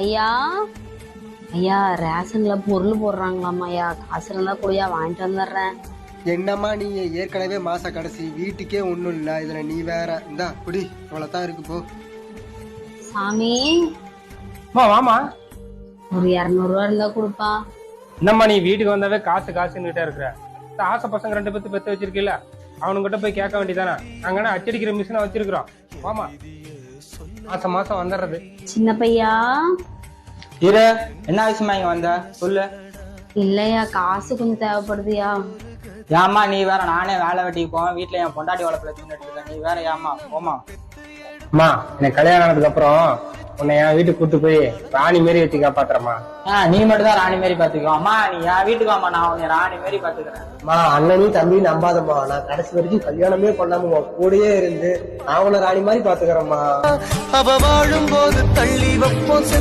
ஐயா ஐயா ரேஷன்ல பொருள் போடுறாங்களாமா ஐயா, காசு இருந்தா கூடயா வாங்கிட்டு வந்துடுறேன். என்னம்மா நீ ஏற்கனவே மாச கடைசி, வீட்டுக்கே ஒண்ணும் இல்ல, இதுல நீ வேற. இந்தா குடி, இவ்வளவுதான் இருக்கு போ. சாமி வாமா. ஒரு 200 ரூபா இருந்தா கொடுப்பா. என்னம்மா நீ வீட்டுக்கு வந்தாவே காசு காசுன்னுட்டே இருக்கிற? ஆசை பசங்க 2 பேத்து பெத்து வச்சிருக்கீல்ல, அவனுங்கிட்ட போய் கேட்க வேண்டியதானே? நாங்கன்னா அச்சடிக்கிற மிஷினை வச்சிருக்கிறோம். வாமா, மாசம் மாசம் வந்துடுறது. சின்ன பையா இரு, என்ன விஷயமா இங்க வந்த சொல்லு. இல்லையா, காசு கொஞ்சம் தேவைப்படுதுயா. ஏமா நீ வேற, நானே வேலை வெட்டிக்கு போவேன், வீட்டுல என் பொண்டாட்டி வளர்ப்புல தின்னுட்டு இருக்கேன், நீ வேற ஏமா போமா. அம்மா, எனக்கு கல்யாணம் ஆனதுக்கு அப்புறம் உன்னை என் வீட்டுக்கு கூட்டு போய் ராணி மாரி வச்சு காப்பாத்துறமா. நீ மட்டும் தான் ராணி மாரி பாத்துக்கோ. அம்மா நீ என் வீட்டுக்கு வாமா, நான் உன்னை ராணி மாரி பாத்துக்கிறேன். அண்ணனையும் தம்பியும் நம்பாதம்மா, நான் கடைசி வரைக்கும் கல்யாணமே பண்ணாம உன் கூடயே இருந்து நான் உன்னை ராணி மாதிரி பாத்துக்கிறேம்மா. அவ வாழும் போது தள்ளி வைப்போம்.